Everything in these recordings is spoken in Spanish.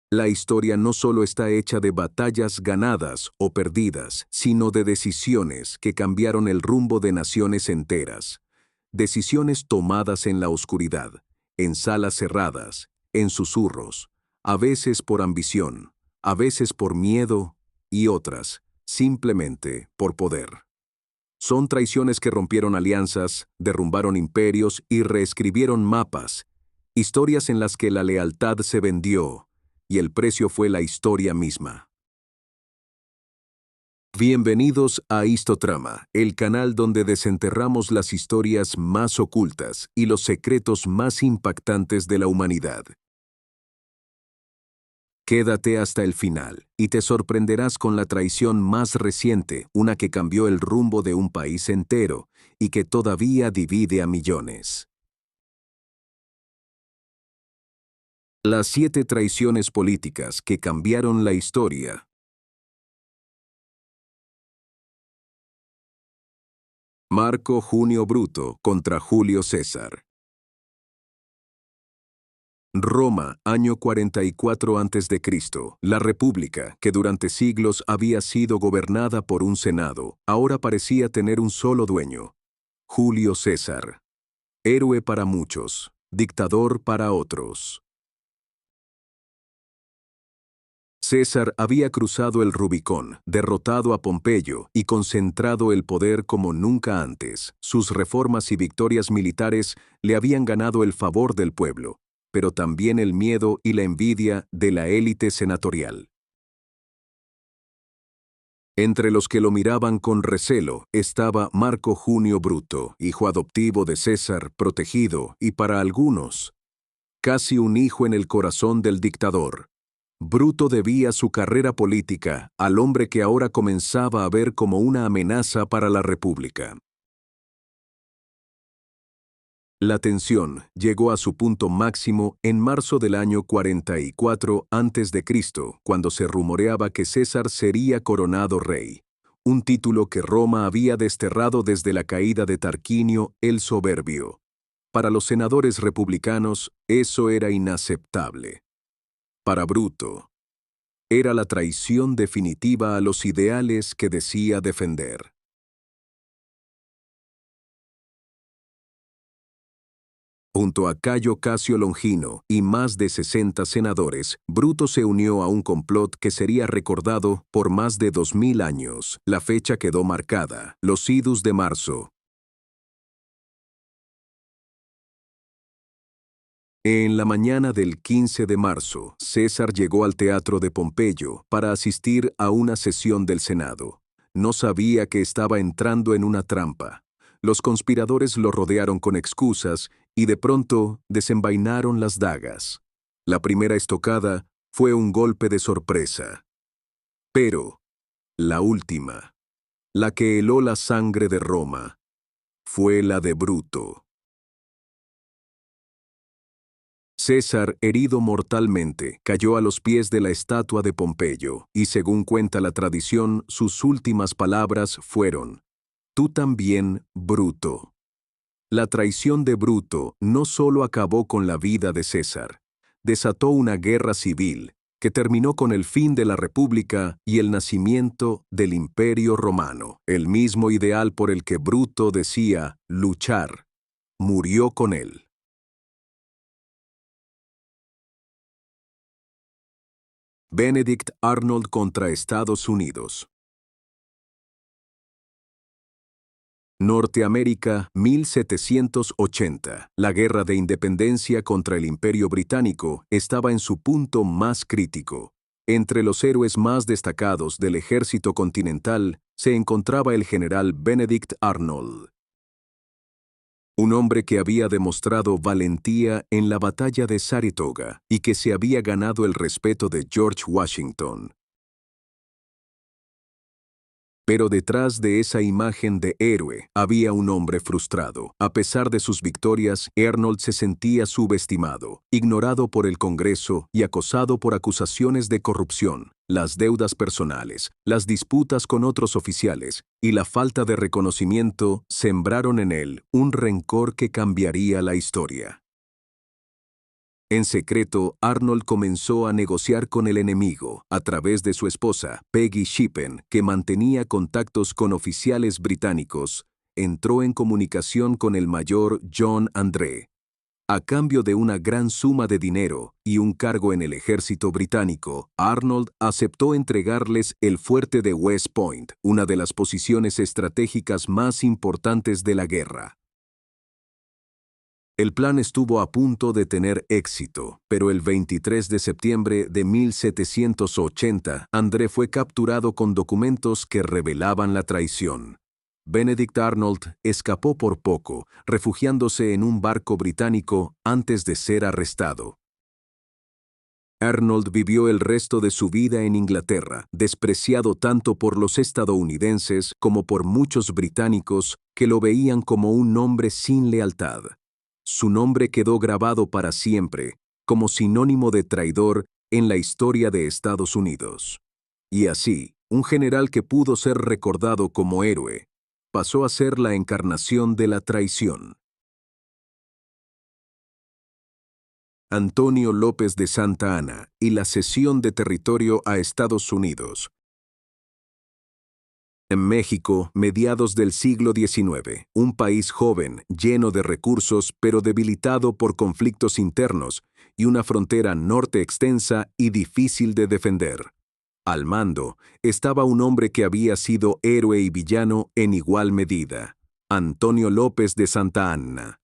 La historia no solo está hecha de batallas ganadas o perdidas, sino de decisiones que cambiaron el rumbo de naciones enteras. Decisiones tomadas en la oscuridad, en salas cerradas, en susurros, a veces por ambición, a veces por miedo y otras, simplemente por poder. Son traiciones que rompieron alianzas, derrumbaron imperios y reescribieron mapas, historias en las que la lealtad se vendió y el precio fue la historia misma. Bienvenidos a Histotrama, el canal donde desenterramos las historias más ocultas y los secretos más impactantes de la humanidad. Quédate hasta el final y te sorprenderás con la traición más reciente, una que cambió el rumbo de un país entero y que todavía divide a millones. Las 7 traiciones políticas que cambiaron la historia. Marco Junio Bruto contra Julio César. Roma, año 44 a.C. La república, que durante siglos había sido gobernada por un senado, ahora parecía tener un solo dueño: Julio César. Héroe para muchos, dictador para otros. César había cruzado el Rubicón, derrotado a Pompeyo y concentrado el poder como nunca antes. Sus reformas y victorias militares le habían ganado el favor del pueblo, pero también el miedo y la envidia de la élite senatorial. Entre los que lo miraban con recelo estaba Marco Junio Bruto, hijo adoptivo de César, protegido y, para algunos, casi un hijo en el corazón del dictador. Bruto debía su carrera política al hombre que ahora comenzaba a ver como una amenaza para la República. La tensión llegó a su punto máximo en marzo del año 44 a.C., cuando se rumoreaba que César sería coronado rey, un título que Roma había desterrado desde la caída de Tarquinio el Soberbio. Para los senadores republicanos, eso era inaceptable. Para Bruto, era la traición definitiva a los ideales que decía defender. Junto a Cayo Casio Longino y más de 60 senadores, Bruto se unió a un complot que sería recordado por más de 2000 años. La fecha quedó marcada: los idus de marzo. En la mañana del 15 de marzo, César llegó al teatro de Pompeyo para asistir a una sesión del Senado. No sabía que estaba entrando en una trampa. Los conspiradores lo rodearon con excusas y de pronto desenvainaron las dagas. La primera estocada fue un golpe de sorpresa. Pero la última, la que heló la sangre de Roma, fue la de Bruto. César, herido mortalmente, cayó a los pies de la estatua de Pompeyo, y según cuenta la tradición, sus últimas palabras fueron: «Tú también, Bruto». La traición de Bruto no solo acabó con la vida de César, desató una guerra civil que terminó con el fin de la República y el nacimiento del Imperio Romano. El mismo ideal por el que Bruto decía luchar, murió con él. Benedict Arnold contra Estados Unidos. Norteamérica, 1780. La guerra de independencia contra el Imperio Británico estaba en su punto más crítico. Entre los héroes más destacados del ejército continental se encontraba el general Benedict Arnold. Un hombre que había demostrado valentía en la batalla de Saratoga y que se había ganado el respeto de George Washington. Pero detrás de esa imagen de héroe había un hombre frustrado. A pesar de sus victorias, Arnold se sentía subestimado, ignorado por el Congreso y acosado por acusaciones de corrupción. Las deudas personales, las disputas con otros oficiales y la falta de reconocimiento sembraron en él un rencor que cambiaría la historia. En secreto, Arnold comenzó a negociar con el enemigo, a través de su esposa, Peggy Shippen, que mantenía contactos con oficiales británicos. Entró en comunicación con el mayor John André. A cambio de una gran suma de dinero y un cargo en el ejército británico, Arnold aceptó entregarles el fuerte de West Point, una de las posiciones estratégicas más importantes de la guerra. El plan estuvo a punto de tener éxito, pero el 23 de septiembre de 1780, André fue capturado con documentos que revelaban la traición. Benedict Arnold escapó por poco, refugiándose en un barco británico antes de ser arrestado. Arnold vivió el resto de su vida en Inglaterra, despreciado tanto por los estadounidenses como por muchos británicos que lo veían como un hombre sin lealtad. Su nombre quedó grabado para siempre, como sinónimo de traidor en la historia de Estados Unidos. Y así, un general que pudo ser recordado como héroe, pasó a ser la encarnación de la traición. Antonio López de Santa Anna y la cesión de territorio a Estados Unidos. En México, mediados del siglo XIX, un país joven, lleno de recursos, pero debilitado por conflictos internos, y una frontera norte extensa y difícil de defender. Al mando estaba un hombre que había sido héroe y villano en igual medida, Antonio López de Santa Anna.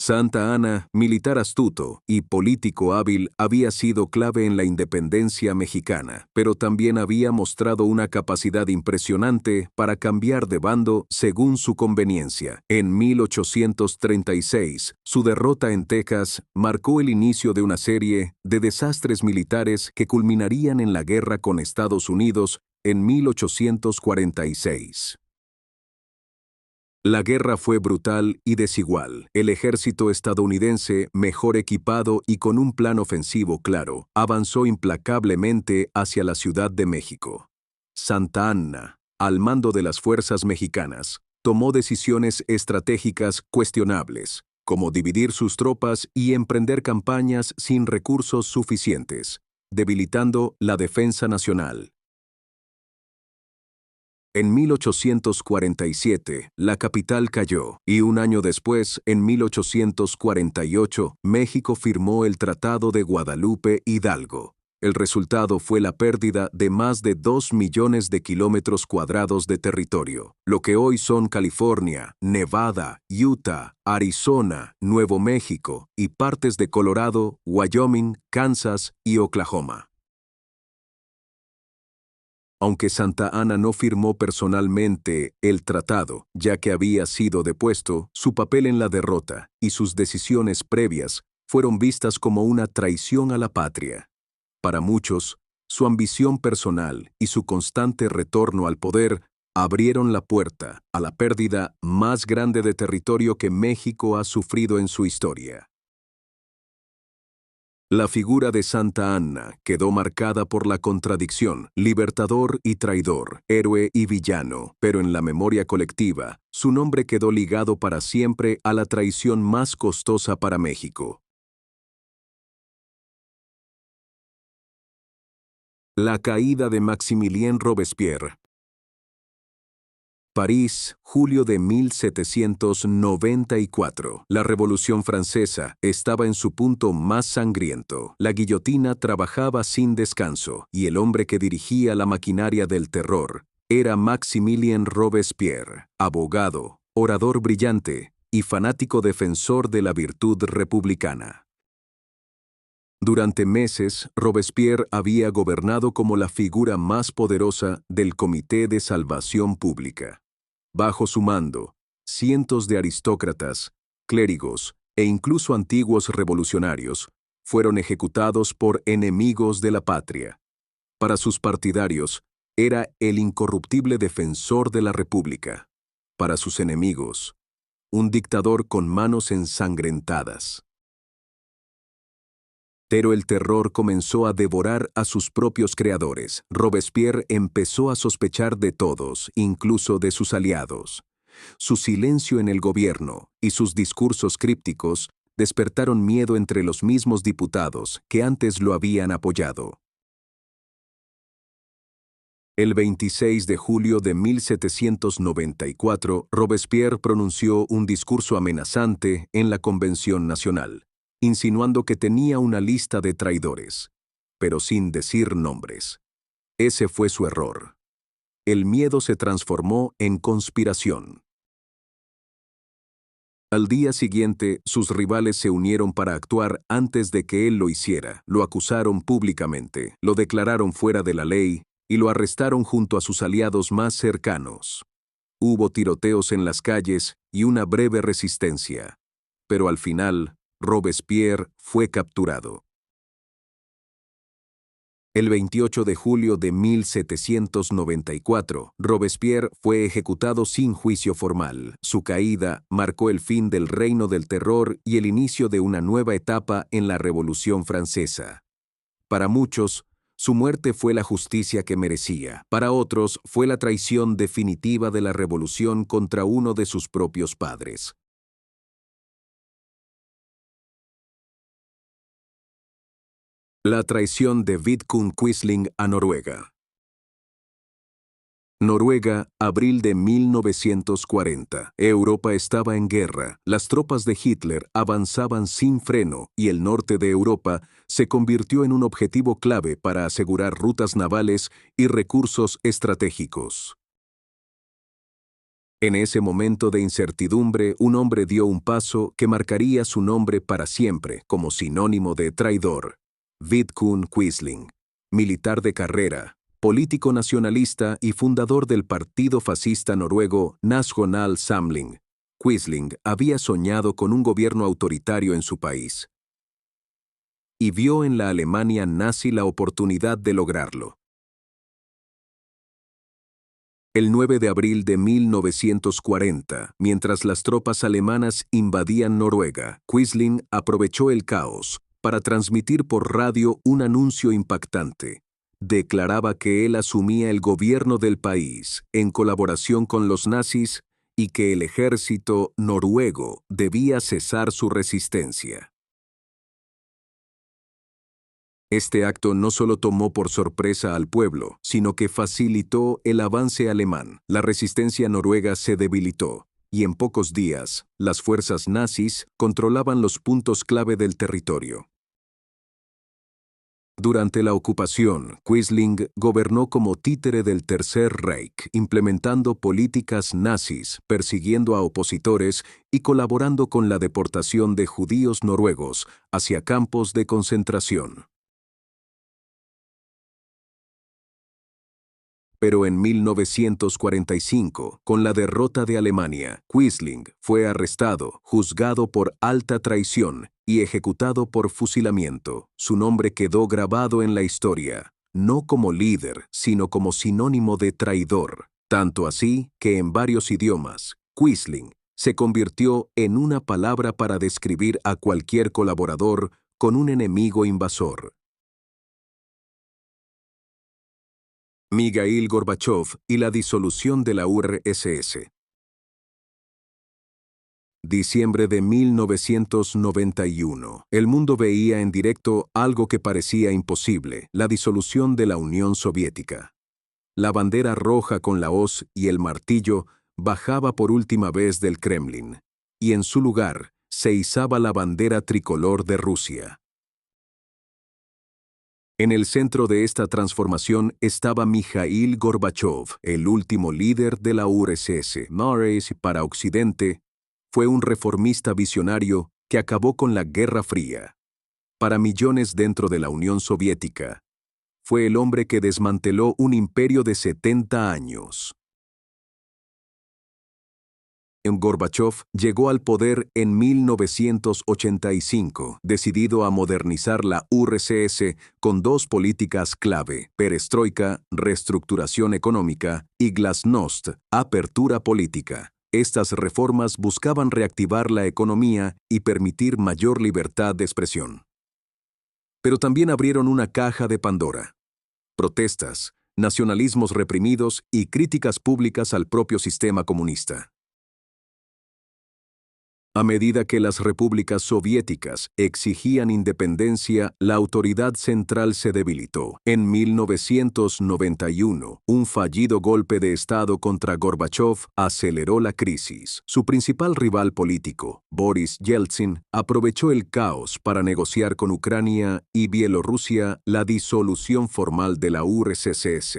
Santa Anna, militar astuto y político hábil, había sido clave en la independencia mexicana, pero también había mostrado una capacidad impresionante para cambiar de bando según su conveniencia. En 1836, su derrota en Texas marcó el inicio de una serie de desastres militares que culminarían en la guerra con Estados Unidos en 1846. La guerra fue brutal y desigual. El ejército estadounidense, mejor equipado y con un plan ofensivo claro, avanzó implacablemente hacia la Ciudad de México. Santa Anna, al mando de las fuerzas mexicanas, tomó decisiones estratégicas cuestionables, como dividir sus tropas y emprender campañas sin recursos suficientes, debilitando la defensa nacional. En 1847, la capital cayó, y un año después, en 1848, México firmó el Tratado de Guadalupe Hidalgo. El resultado fue la pérdida de más de 2 millones de kilómetros cuadrados de territorio, lo que hoy son California, Nevada, Utah, Arizona, Nuevo México y partes de Colorado, Wyoming, Kansas y Oklahoma. Aunque Santa Anna no firmó personalmente el tratado, ya que había sido depuesto, su papel en la derrota y sus decisiones previas fueron vistas como una traición a la patria. Para muchos, su ambición personal y su constante retorno al poder abrieron la puerta a la pérdida más grande de territorio que México ha sufrido en su historia. La figura de Santa Anna quedó marcada por la contradicción, libertador y traidor, héroe y villano, pero en la memoria colectiva, su nombre quedó ligado para siempre a la traición más costosa para México. La caída de Maximilien Robespierre. París, julio de 1794. La Revolución Francesa estaba en su punto más sangriento. La guillotina trabajaba sin descanso, y el hombre que dirigía la maquinaria del terror era Maximilien Robespierre, abogado, orador brillante y fanático defensor de la virtud republicana. Durante meses, Robespierre había gobernado como la figura más poderosa del Comité de Salvación Pública. Bajo su mando, cientos de aristócratas, clérigos e incluso antiguos revolucionarios fueron ejecutados por enemigos de la patria. Para sus partidarios, era el incorruptible defensor de la República. Para sus enemigos, un dictador con manos ensangrentadas. Pero el terror comenzó a devorar a sus propios creadores. Robespierre empezó a sospechar de todos, incluso de sus aliados. Su silencio en el gobierno y sus discursos crípticos despertaron miedo entre los mismos diputados que antes lo habían apoyado. El 26 de julio de 1794, Robespierre pronunció un discurso amenazante en la Convención Nacional, insinuando que tenía una lista de traidores, pero sin decir nombres. Ese fue su error. El miedo se transformó en conspiración. Al día siguiente, sus rivales se unieron para actuar antes de que él lo hiciera. Lo acusaron públicamente, lo declararon fuera de la ley y lo arrestaron junto a sus aliados más cercanos. Hubo tiroteos en las calles y una breve resistencia. Pero al final, Robespierre fue capturado. El 28 de julio de 1794, Robespierre fue ejecutado sin juicio formal. Su caída marcó el fin del Reino del Terror y el inicio de una nueva etapa en la Revolución Francesa. Para muchos, su muerte fue la justicia que merecía. Para otros, fue la traición definitiva de la revolución contra uno de sus propios padres. La traición de Vidkun Quisling a Noruega. Noruega, abril de 1940. Europa estaba en guerra, las tropas de Hitler avanzaban sin freno y el norte de Europa se convirtió en un objetivo clave para asegurar rutas navales y recursos estratégicos. En ese momento de incertidumbre, un hombre dio un paso que marcaría su nombre para siempre como sinónimo de traidor. Vidkun Quisling, militar de carrera, político nacionalista y fundador del partido fascista noruego Nasjonal Samling. Quisling había soñado con un gobierno autoritario en su país y vio en la Alemania nazi la oportunidad de lograrlo. El 9 de abril de 1940, mientras las tropas alemanas invadían Noruega, Quisling aprovechó el caos para transmitir por radio un anuncio impactante. Declaraba que él asumía el gobierno del país en colaboración con los nazis y que el ejército noruego debía cesar su resistencia. Este acto no solo tomó por sorpresa al pueblo, sino que facilitó el avance alemán. La resistencia noruega se debilitó, y en pocos días, las fuerzas nazis controlaban los puntos clave del territorio. Durante la ocupación, Quisling gobernó como títere del Tercer Reich, implementando políticas nazis, persiguiendo a opositores y colaborando con la deportación de judíos noruegos hacia campos de concentración. Pero en 1945, con la derrota de Alemania, Quisling fue arrestado, juzgado por alta traición y ejecutado por fusilamiento. Su nombre quedó grabado en la historia, no como líder, sino como sinónimo de traidor. Tanto así que en varios idiomas, Quisling se convirtió en una palabra para describir a cualquier colaborador con un enemigo invasor. Mikhail Gorbachov y la disolución de la URSS. Diciembre de 1991. El mundo veía en directo algo que parecía imposible, la disolución de la Unión Soviética. La bandera roja con la hoz y el martillo bajaba por última vez del Kremlin, y en su lugar se izaba la bandera tricolor de Rusia. En el centro de esta transformación estaba Mikhail Gorbachov, el último líder de la URSS. Mars para Occidente fue un reformista visionario que acabó con la Guerra Fría. Para millones dentro de la Unión Soviética, fue el hombre que desmanteló un imperio de 70 años. Gorbachov llegó al poder en 1985, decidido a modernizar la URSS con dos políticas clave: perestroika, reestructuración económica, y glasnost, apertura política. Estas reformas buscaban reactivar la economía y permitir mayor libertad de expresión. Pero también abrieron una caja de Pandora: protestas, nacionalismos reprimidos y críticas públicas al propio sistema comunista. A medida que las repúblicas soviéticas exigían independencia, la autoridad central se debilitó. En 1991, un fallido golpe de Estado contra Gorbachov aceleró la crisis. Su principal rival político, Boris Yeltsin, aprovechó el caos para negociar con Ucrania y Bielorrusia la disolución formal de la URSS,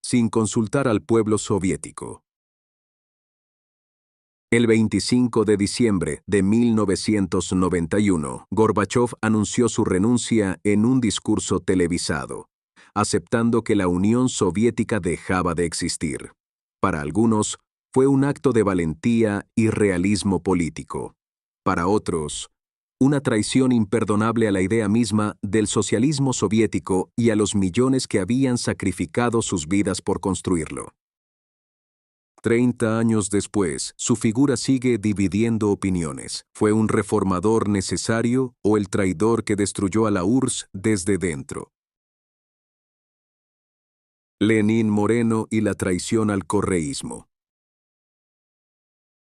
sin consultar al pueblo soviético. El 25 de diciembre de 1991, Gorbachov anunció su renuncia en un discurso televisado, aceptando que la Unión Soviética dejaba de existir. Para algunos, fue un acto de valentía y realismo político. Para otros, una traición imperdonable a la idea misma del socialismo soviético y a los millones que habían sacrificado sus vidas por construirlo. 30 años después, su figura sigue dividiendo opiniones. ¿Fue un reformador necesario o el traidor que destruyó a la URSS desde dentro? Lenín Moreno y la traición al correísmo.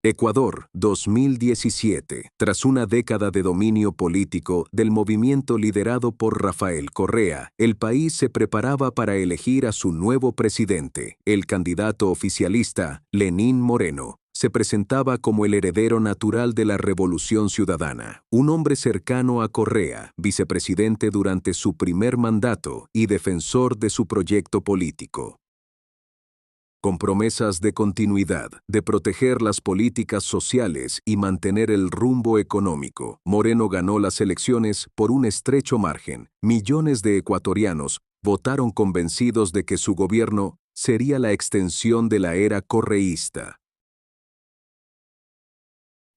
Ecuador, 2017. Tras una década de dominio político del movimiento liderado por Rafael Correa, el país se preparaba para elegir a su nuevo presidente. El candidato oficialista, Lenín Moreno, se presentaba como el heredero natural de la Revolución Ciudadana, un hombre cercano a Correa, vicepresidente durante su primer mandato y defensor de su proyecto político. Con promesas de continuidad, de proteger las políticas sociales y mantener el rumbo económico, Moreno ganó las elecciones por un estrecho margen. Millones de ecuatorianos votaron convencidos de que su gobierno sería la extensión de la era correísta.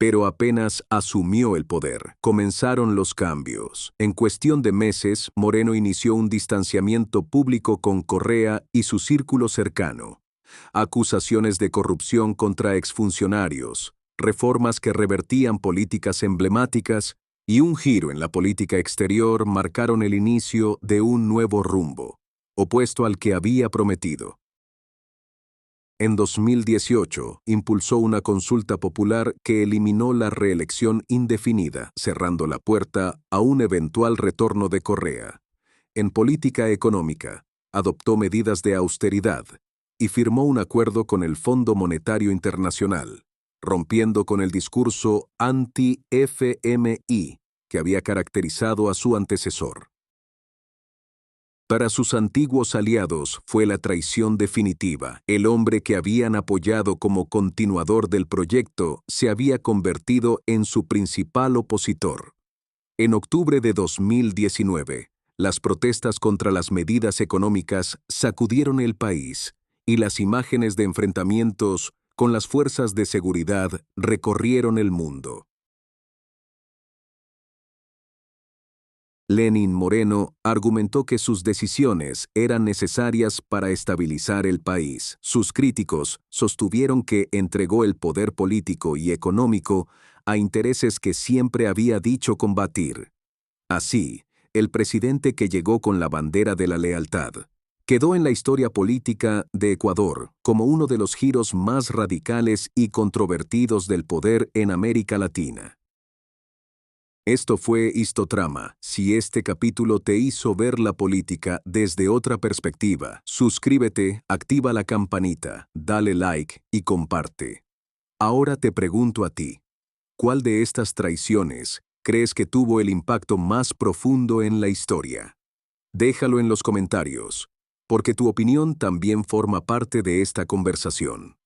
Pero apenas asumió el poder, comenzaron los cambios. En cuestión de meses, Moreno inició un distanciamiento público con Correa y su círculo cercano. Acusaciones de corrupción contra exfuncionarios, reformas que revertían políticas emblemáticas y un giro en la política exterior marcaron el inicio de un nuevo rumbo, opuesto al que había prometido. En 2018, impulsó una consulta popular que eliminó la reelección indefinida, cerrando la puerta a un eventual retorno de Correa. En política económica, adoptó medidas de austeridad y firmó un acuerdo con el Fondo Monetario Internacional, rompiendo con el discurso anti-FMI que había caracterizado a su antecesor. Para sus antiguos aliados fue la traición definitiva. El hombre que habían apoyado como continuador del proyecto se había convertido en su principal opositor. En octubre de 2019, las protestas contra las medidas económicas sacudieron el país y las imágenes de enfrentamientos con las fuerzas de seguridad recorrieron el mundo. Lenín Moreno argumentó que sus decisiones eran necesarias para estabilizar el país. Sus críticos sostuvieron que entregó el poder político y económico a intereses que siempre había dicho combatir. Así, el presidente que llegó con la bandera de la lealtad quedó en la historia política de Ecuador como uno de los giros más radicales y controvertidos del poder en América Latina. Esto fue Histotrama. Si este capítulo te hizo ver la política desde otra perspectiva, suscríbete, activa la campanita, dale like y comparte. Ahora te pregunto a ti, ¿cuál de estas traiciones crees que tuvo el impacto más profundo en la historia? Déjalo en los comentarios, porque tu opinión también forma parte de esta conversación.